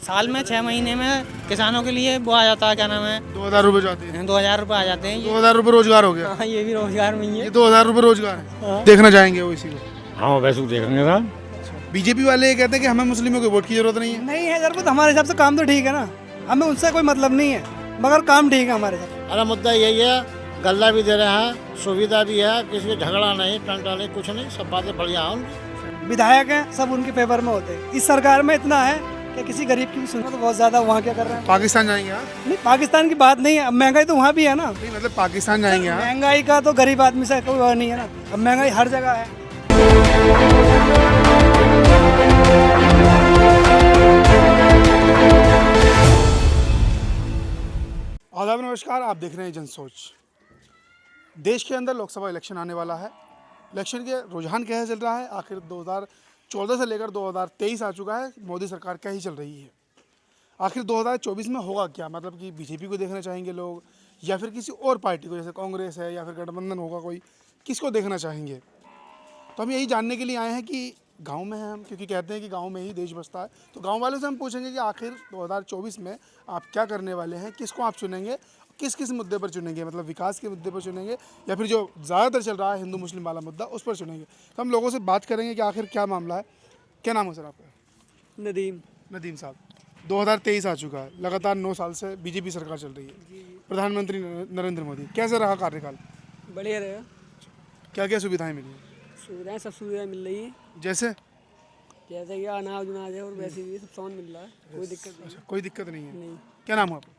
साल में 6 महीने में किसानों के लिए वो आ जाता है, क्या नाम है, 2000 रुपये जाते हैं। 2000 रुपये आ जाते हैं। 2000 रुपये रोजगार हो गया। हाँ, ये भी रोजगार में ही ये है। 2000 रुपये रोजगार है। हाँ। देखना चाहेंगे वो इसी को। हाँ वैसे तो देखेंगे साहब। बीजेपी वाले ये कहते हैं कि हमें मुस्लिमों के वोट की जरूरत नहीं है। नहीं है जरूरत, हमारे हिसाब से काम तो ठीक है ना, हमें उनसे कोई मतलब नहीं है, मगर काम ठीक है हमारे हिसाब अरे मुद्दा यही है, गल्ला भी दे रहे हैं, सुविधा भी है, किसी का झगड़ा नहीं, टंटा नहीं, कुछ नहीं, सब बातें बढ़िया हैं। से। विधायक हैं सब उनके फेवर में होते हैं। इस सरकार में इतना है कि किसी गरीब की भी सुनो तो बहुत ज्यादा, वहाँ क्या कर रहे हैं। पाकिस्तान जाएंगे आप? नहीं, पाकिस्तान की बात नहीं है, अब महंगाई तो वहाँ भी है ना। नहीं मतलब पाकिस्तान जाएंगे आप? महंगाई का तो गरीब आदमी से कोई वो नहीं है ना, अब महंगाई हर जगह है। आदाब, नमस्कार। आप देख रहे हैं जनसोच। देश के अंदर लोकसभा इलेक्शन आने वाला है। इलेक्शन के रुझान कैसे चल रहा है, आखिर 2014 से लेकर 2023 आ चुका है, मोदी सरकार क्या ही चल रही है। आखिर 2024 में होगा क्या, मतलब कि बीजेपी को देखना चाहेंगे लोग या फिर किसी और पार्टी को, जैसे कांग्रेस है या फिर गठबंधन होगा कोई, किसको देखना चाहेंगे। तो हम यही जानने के लिए आए हैं कि गांव में हैं हम, क्योंकि कहते हैं कि गांव में ही देश बसता है। तो गांव वालों से हम पूछेंगे कि आखिर 2024 में आप क्या करने वाले हैं, किसको आप चुनेंगे, किस किस मुद्दे पर चुनेंगे, मतलब विकास के मुद्दे पर चुनेंगे या फिर जो ज़्यादातर चल रहा है हिंदू मुस्लिम वाला मुद्दा, उस पर चुनेंगे। तो हम लोगों से बात करेंगे कि आखिर क्या मामला है। क्या नाम है सर आपका? नदीम। नदीम साहब, 2023 आ चुका है, लगातार 9 साल से बीजेपी सरकार चल रही है, प्रधानमंत्री नरेंद्र मोदी, कैसे रहा कार्यकाल? बढ़िया रहेगा, क्या क्या सुविधाएँ मिली हैं? सुविधाएं सब सुविधाएं मिल रही है, जैसे जैसे कि अनाज उनाज है और वैसे भी सब सामान मिल रहा है, कोई दिक्कत अच्छा, कोई दिक्कत नहीं है। नहीं। क्या नाम है आपका?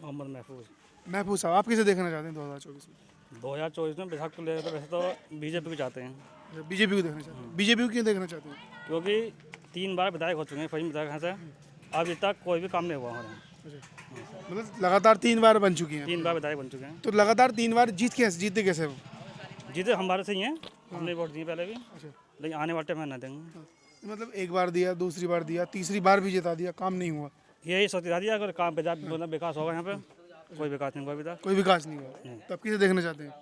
मोहम्मद महफूज। महफूज साहब, आप किसे देखना चाहते हैं 2024 में? 2024 में विधायक को लेकर वैसे तो बीजेपी को चाहते हैं, बीजेपी को देखना चाहते हैं। बीजेपी को क्यों देखना चाहते हैं? क्योंकि 3 बार विधायक हो चुके हैं, फरीम विधायक हैं से, अभी तक कोई भी काम नहीं हुआ हमारा। मतलब लगातार 3 बार बन चुकी हैं। 3 बार विधायक बन चुके हैं। तो लगातार 3 बार जीते कैसे वो? जीते हमारे से ही हैं, हमने वोट दिए पहले भी, लेकिन आने वाले टाइम में ना देंगे। मतलब एक बार दिया, दूसरी बार दिया, तीसरी बार भी जिता दिया, काम नहीं हुआ। यही सोच दिया अगर काम मतलब विकास होगा यहाँ पे, कोई विकास नहीं हुआ अभी तक। कोई विकास नहीं हुआ। तो अब किसे देखना चाहते हैं?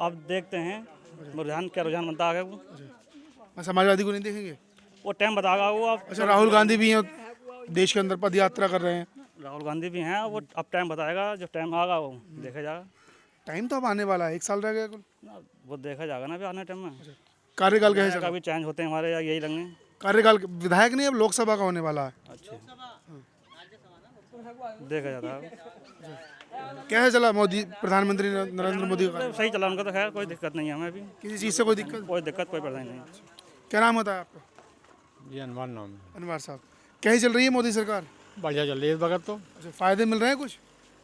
अब देखते हैं रुझान क्या रुझान बनता है, वो समाजवादी को नहीं देखेंगे? वो टाइम बताएगा वो। अब अच्छा, राहुल गांधी भी हैं देश के अंदर, पद यात्रा कर रहे हैं। राहुल गांधी भी हैं, वो अब टाइम बताएगा, जो टाइम आएगा वो देखा जाएगा। टाइम तो अब आने वाला है, 1 साल रह गया कुल। वो देखा जाएगा ना अभी आने टाइम में। कार्यकाल कैसे चल रहा है? कभी चेंज होते हैं हमारे, या यही लगने। कार्यकाल विधायक नहीं, अब लोकसभा का होने वाला है। अच्छा, देखा जाता है। कैसे चला मोदी, प्रधानमंत्री नरेंद्र मोदी का? सही चला उनका तो, खैर कोई दिक्कत नहीं है हमें अभी, किसी चीज़ से कोई दिक्कत? कोई दिक्कत कोई परेशानी नहीं। क्या नाम होता है आपका? जी अनवर नाम है। अनवर साहब, कैसी चल रही है मोदी सरकार? बढ़िया चल रही है इस वक्त तो। अच्छा, फायदे मिल रहे हैं कुछ?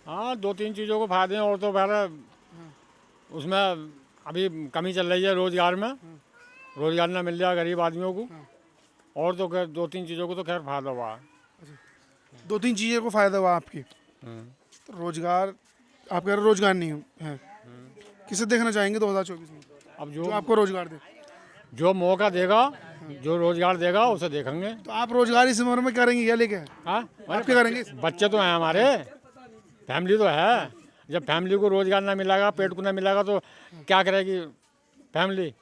हाँ 2-3 चीज़ों को फायदे हैं, और तो पहले उसमें अभी कमी चल रही है रोजगार में, रोजगार ना मिल जाए गरीब आदमियों को, और तो खैर 2-3 चीज़ों को तो खैर फायदा हुआ है। 2-3 चीज़ों को फायदा हुआ आपकी। तो रोजगार, आप कह रहे हो रोजगार नहीं है, किसे देखना चाहेंगे 2024 में? अब जो आपको रोजगार दे। जो मौका देगा, जो रोजगार देगा उसे देखेंगे। तो आप रोजगार इस उम्र में करेंगे क्या लेके? हाँ आप क्या करेंगे? बच्चे तो हैं हमारे, फैमिली तो है। जब फैमिली को रोजगार ना मिलेगा, पेट को ना मिलेगा, तो क्या करेगी फैमिली?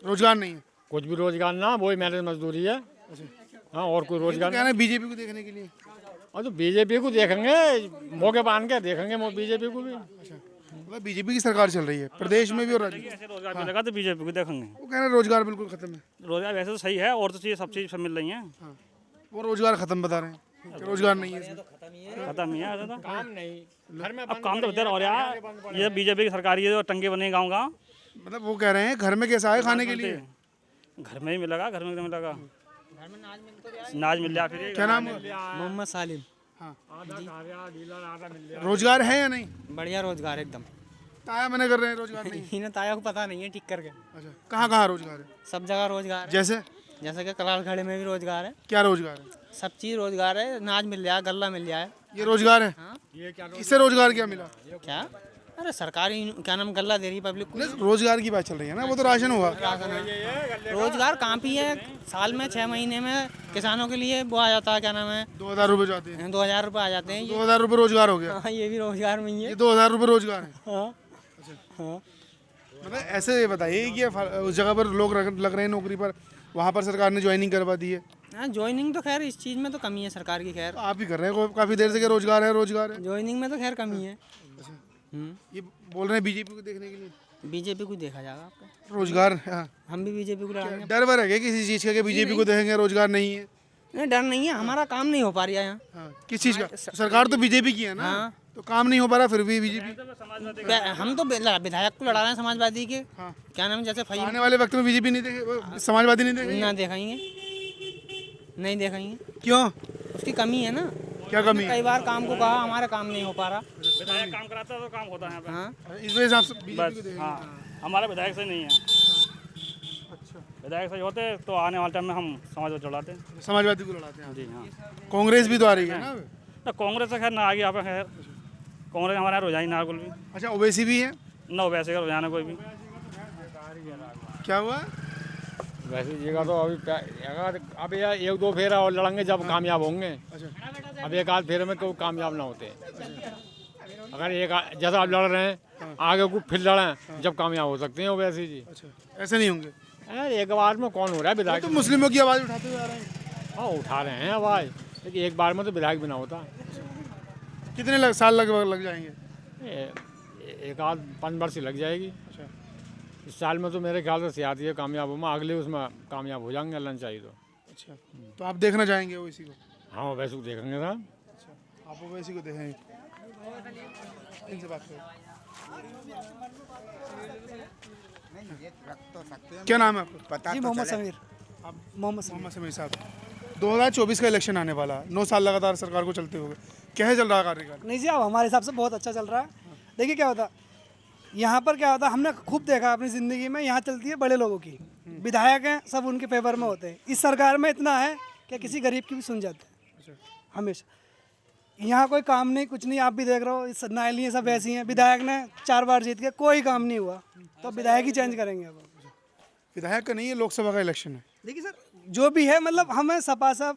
रोजगार नहीं है, कुछ भी रोजगार ना, वही मेहनत मजदूरी है। हाँ, और कोई रोजगार कहना है बीजेपी को देखने के लिए। और तो बीजेपी को देखेंगे, मौके पान के देखेंगे बीजेपी को भी। मतलब बीजेपी की सरकार चल रही है प्रदेश में भी और राज्य में। ऐसे रोजगार मिलेगा तो बीजेपी को देखेंगे। वो कह रहे हैं रोजगार बिल्कुल खत्म है। रोजगार वैसे तो सही है, और तो चीज़ सब चीज़ सब मिल रही हैं। वो रोजगार खत्म बता रहे हैं कि रोजगार नहीं है इसमें। खत्म ही है ऐसा तो। काम नहीं, घर में अब काम तो होते रह रहा है। ये बीजेपी की सरकार, ये जो टंगे बने गाँव गाँव, मतलब वो कह रहे हैं घर में कैसा है खाने के लिए? घर में ही मिलेगा, घर में तो मिलेगा, नाज मिल जाए। फिर क्या नाम है? मोहम्मद सालिम। रोजगार है या नहीं? बढ़िया रोजगार एकदम। ताया मैंने कर रहे हैं रोजगार नहीं। इन्हें ताया को पता नहीं है ठीक करके। अच्छा, कहाँ कहाँ रोजगार है? सब जगह रोजगार है। जैसे जैसे कि कलाल खड़े में भी रोजगार है, क्या रोजगार है? सब चीज रोजगार है, नाज मिल जाए, गल्ला मिल जाए। ये रोजगार है? इससे रोजगार क्या मिला? क्या? अरे सरकारी क्या नाम गल्ला दे रही है पब्लिक को। नहीं, रोजगार की बात चल रही है ना, वो तो राशन हुआ। रोजगार कहाँ भी है, साल में 6 महीने में किसानों के लिए वो आ जाता है, क्या नाम है, 2000 रुपये जाते हैं। 2000 रुपये आ जाते हैं। 2000 रुपये रोजगार हो गया। हाँ, ये भी रोजगार में ही है। ये 2000 रुपये रोजगार है। हाँ हाँ। मतलब ऐसे बताइए कि उस जगह पर लोग लग रहे हैं नौकरी पर, वहाँ पर सरकार ने ज्वाइनिंग करवा दी है, हाँ, ज्वाइनिंग तो खैर इस चीज़ में तो कमी है सरकार की, खैर आप ही कर रहे हैं काफ़ी देर से कि रोजगार है रोजगार है। ज्वाइनिंग में तो खैर कमी है। ये बोल रहे हैं बीजेपी को देखने के लिए, बीजेपी को देखा जाएगा आपका, रोजगार हाँ। हम भी बीजेपी को लड़ाएंगे। डर वर है क्या किसी चीज़ का कि बीजेपी को देखेंगे रोजगार नहीं है? नहीं, डर नहीं है, हमारा काम नहीं हो पा रहा है यहाँ। हाँ, किस चीज़ का? सरकार तो बीजेपी की है ना, हाँ। तो काम नहीं हो पा रहा फिर भी बीजेपी। हम तो विधायक को लड़ा रहे हैं समाजवादी के। हाँ। क्या नाम है, जैसे फहीम आने वाले वक्त में बीजेपी नहीं देखे, समाजवादी नहीं देखेंगे? ना देखेंगे, नहीं देखेंगे, क्यों? उसकी कमी है ना। क्या कमी है? कई बार काम को कहा, हमारा काम नहीं हो पा रहा। विधायक काम कराता है तो काम होता है यहाँ पे। हाँ, इस वजह से आप सब बीजेपी को बस देखेंगे। हाँ, हमारा विधायक सही नहीं है। अच्छा, विधायक सही होते तो आने वाले टाइम में हम समाज को चलाते। समाजवादी को लड़ाते हैं। जी हाँ। कांग्रेस भी तो आ रही है ना। तो कांग्रेस से खैर ना आगे यहाँ पे खैर, कांग्रेस हमारे यहाँ रुझान ना बिल्कुल भी, अच्छा, ओवैसी भी है। ना वैसे का रुझान है कोई भी। क्या हुआ? वैसे जगह तो अभी अगर अब यार एक दो फेरा और लड़ेंगे जब कामयाब होंगे। अच्छा, अब एक आध फेरे में तो कामयाब ना होते। अगर एक जैसा आप लड़ रहे हैं आगे को फिर लड़ें जब कामयाब हो सकते हैं वैसे जी। अच्छा, ऐसे नहीं होंगे। एक बार में कौन हो रहा है विधायक? तो मुस्लिमों की आवाज़ उठाते हुए आ रहे हैं। हाँ उठा रहे हैं आवाज़, लेकिन एक बार में तो विधायक भी ना होता। कितने साल लग जाएंगे? एक आध 5 वर्ष लग जाएगी। अच्छा, इस साल में तो मेरे ख्याल से सियाती है कामयाब होगा, अगले उसमें कामयाब हो जाएंगे अल्लाह चाहिए तो। अच्छा, तो आप देखना चाहेंगे ओवैसी को? हाँ वैसे को देखेंगे साहब। अच्छा, आप ओवैसी को देखेंगे। इनसे बात करें। क्या नाम है आपका? जी मोहम्मद समीर। आप मोहम्मद समीर। मोहम्मद समीर साहब, 2024 का इलेक्शन आने वाला है, 9 साल लगातार सरकार को चलते हुए कैसे चल रहा है कार्यकाल? नहीं जी, अब हमारे हिसाब से बहुत अच्छा चल रहा है। देखिए क्या होता, यहाँ पर क्या होता, हमने खूब देखा अपनी ज़िंदगी में, यहाँ चलती है बड़े लोगों की, विधायक हैं सब उनके फेवर में होते हैं। इस सरकार में इतना है कि किसी गरीब की भी सुन जाते हैं हमेशा। यहाँ कोई काम नहीं, कुछ नहीं, आप भी देख रहे हो, इस नालियाँ सब ऐसी हैं। विधायक ने 4 बार जीत के कोई काम नहीं हुआ, तो विधायक ही चेंज करेंगे अब। विधायक का नहीं है, लोकसभा का इलेक्शन है। देखिए सर, जो भी है मतलब हमें सपा सब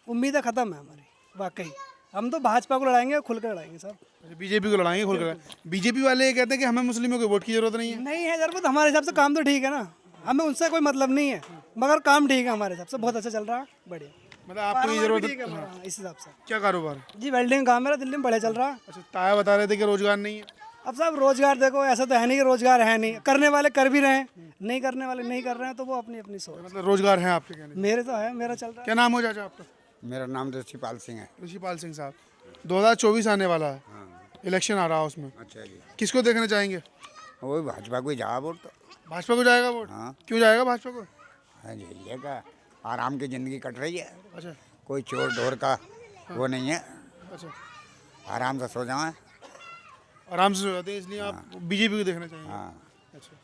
उम्मीदें ख़त्म है हमारी, वाकई। हम तो भाजपा को लड़ाएंगे, खुल कर लड़ाएंगे सब। बीजेपी को लड़ाएंगे खुल कर। बीजेपी वाले ये कहते हैं कि हमें मुस्लिमों के वोट की जरूरत नहीं है। नहीं है जरूरत, हमारे हिसाब से काम तो ठीक है ना, हमें उनसे कोई मतलब नहीं है, मगर काम ठीक है हमारे हिसाब से, बहुत अच्छा चल रहा है, बढ़िया। मतलब आपको ये कारोबार भी जरूरत ठीक है हमारा, इस हिसाब से। क्या कारोबार है? जी वेल्डिंग काम मेरा दिल्ली में बढ़िया चल रहा है। अच्छा, ताया बता रहे थे कि रोजगार नहीं है। अब साहब रोजगार देखो, ऐसा तो है नहीं कि रोजगार है नहीं, करने वाले कर भी रहे हैं, नहीं करने वाले नहीं कर रहे हैं, तो वो अपनी अपनी सोच। मतलब रोजगार है आपके कहने? मेरे तो है, मेरा चल रहा है। क्या नाम हो चाचा आपका? मेरा नाम ऋषिपाल सिंह है। ऋषिपाल सिंह साहब, 2024 आने वाला है, इलेक्शन आ रहा है, उसमें अच्छा जी, किसको देखना चाहेंगे? वही भाजपा को ही जा वोट तो। भाजपा को जाएगा वोट? हाँ। क्यों जाएगा भाजपा को? हाँ जी, ये का आराम की ज़िंदगी कट रही है, अच्छा, कोई चोर ढोर का वो नहीं है, अच्छा, आराम से सो जाए। आराम से हो जाते हैं, इसलिए आप बीजेपी को देखना चाहेंगे। हाँ, अच्छा,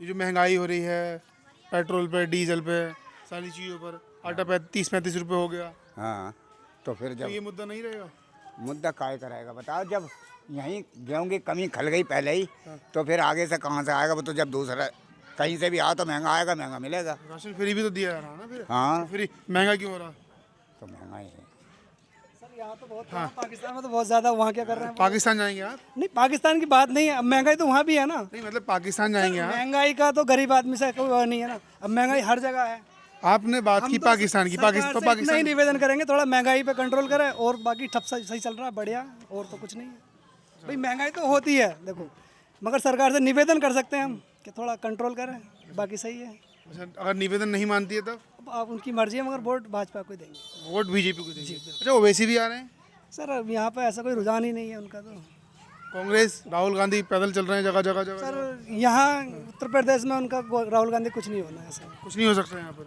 ये जो महंगाई हो रही है, पेट्रोल पे, डीजल पे, सारी चीज़ों पर, आटा 30-35 रुपये हो गया, हाँ, तो फिर तो ये जब मुद्दा नहीं रहेगा? मुद्दा काय कराएगा बताओ, जब यहीं गेहूँ की कमी खल गई पहले ही, तो फिर आगे से कहाँ से आएगा? वो तो जब दूसरा कहीं से भी आओ तो महंगा आएगा, महंगा मिलेगा। राशन फ्री भी तो दिया जा रहा है ना फिर। हाँ, तो फिर महंगा क्यों हो रहा? तो महंगा ही है। सर यहाँ तो बहुत, पाकिस्तान में तो बहुत ज़्यादा, वहाँ क्या कर रहे हैं? पाकिस्तान जाएंगे आप? नहीं, पाकिस्तान की बात नहीं है, अब महंगाई तो वहाँ भी है ना। नहीं, मतलब पाकिस्तान जाएंगे आप? महंगाई का तो गरीब आदमी से कोई वो नहीं है ना, अब महंगाई हर जगह है। आपने बात की पाकिस्तान की, पाकिस्तान तो नहीं पाकिस्तान निवेदन करेंगे थोड़ा महंगाई पे कंट्रोल करें, और बाकी ठप सही चल रहा है, बढ़िया, और तो कुछ नहीं है। भाई महंगाई तो होती है देखो, मगर सरकार से निवेदन कर सकते हैं हम कि थोड़ा कंट्रोल करें, बाकी सही है। अच्छा, अगर निवेदन नहीं मानती है तब अब आप उनकी मर्जी है, मगर वोट भाजपा को ही देंगे। वोट बीजेपी को देंगे। अच्छा, ओवैसी भी आ रहे हैं? सर अब यहाँ पे ऐसा कोई रुझान ही नहीं है उनका तो। कांग्रेस, राहुल गांधी पैदल चल रहे हैं जगह जगह जगह। सर यहाँ उत्तर प्रदेश में उनका राहुल गांधी कुछ नहीं होना है, ऐसा कुछ नहीं हो सकता यहाँ पर।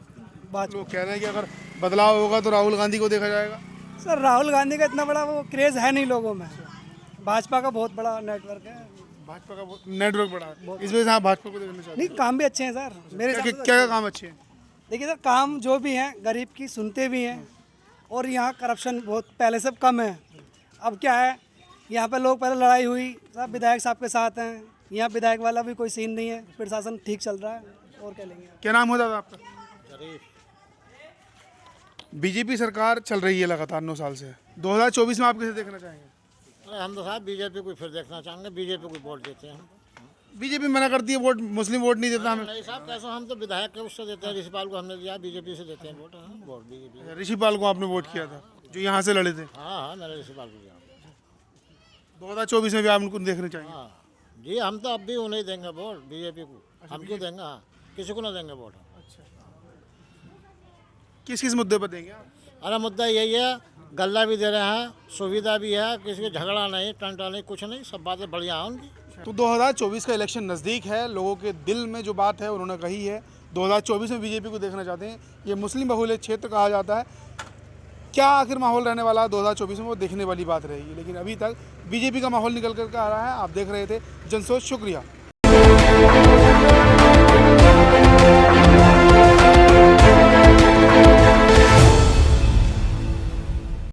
बात। लोग कह रहे हैं कि अगर बदलाव होगा तो राहुल गांधी को देखा जाएगा। सर राहुल गांधी का इतना बड़ा वो क्रेज़ है नहीं लोगों में, भाजपा का बहुत बड़ा नेटवर्क है। भाजपा का नेटवर्क बड़ा है, इस वजह से आप भाजपा को देखना चाहते नहीं, काम भी अच्छे हैं सर मेरे हैं। हिसाब से। क्या काम अच्छे हैं? देखिए सर, काम जो भी हैं गरीब की सुनते भी हैं, और यहाँ करप्शन बहुत पहले से कम है। अब क्या है, यहाँ पे लोग पहले लड़ाई हुई, सब विधायक साहब के साथ हैं, यहाँ विधायक वाला भी कोई सीन नहीं है, प्रशासन ठीक चल रहा है, और क्या लेंगे। क्या नाम हो दादा आपका? बीजेपी सरकार चल रही है लगातार 9 साल से, 2024 में आप किसे देखना चाहेंगे? अरे हम तो साहब बीजेपी को फिर देखना चाहेंगे, बीजेपी को वोट देते हैं। बीजेपी मना करती है वोट, मुस्लिम वोट नहीं देता हमें। नहीं साहब, कैसा हम तो विधायक के उससे देते हैं, ऋषिपाल को हमने दिया, बीजेपी से देते हैं वोट। हाँ, वोट बीजेपी। ऋषिपाल को आपने वोट किया था जो यहाँ से लड़े थे। हाँ हाँ, मैंने ऋषिपाल को दिया। 2024 में भी आप उनको देखने चाहिए। हाँ जी, हम तो अब भी उन्हें देंगे वोट, बीजेपी को। हम क्यों देंगे? हाँ, किसी को ना देंगे वोट। किस किस मुद्दे पर देंगे आप? अरे मुद्दा यही है, गल्ला भी दे रहे हैं, सुविधा भी है, किसी को झगड़ा नहीं, टंटा नहीं, कुछ नहीं, सब बातें बढ़िया हैं उनकी। तो 2024 का इलेक्शन नज़दीक है, लोगों के दिल में जो बात है उन्होंने कही है, 2024 में बीजेपी को देखना चाहते हैं। ये मुस्लिम बहुल क्षेत्र कहा जाता है। क्या आखिर माहौल रहने वाला है 2024 में, वो देखने वाली बात रहेगी। लेकिन अभी तक बीजेपी का माहौल निकल कर आ रहा है। आप देख रहे थे जनसोच। शुक्रिया।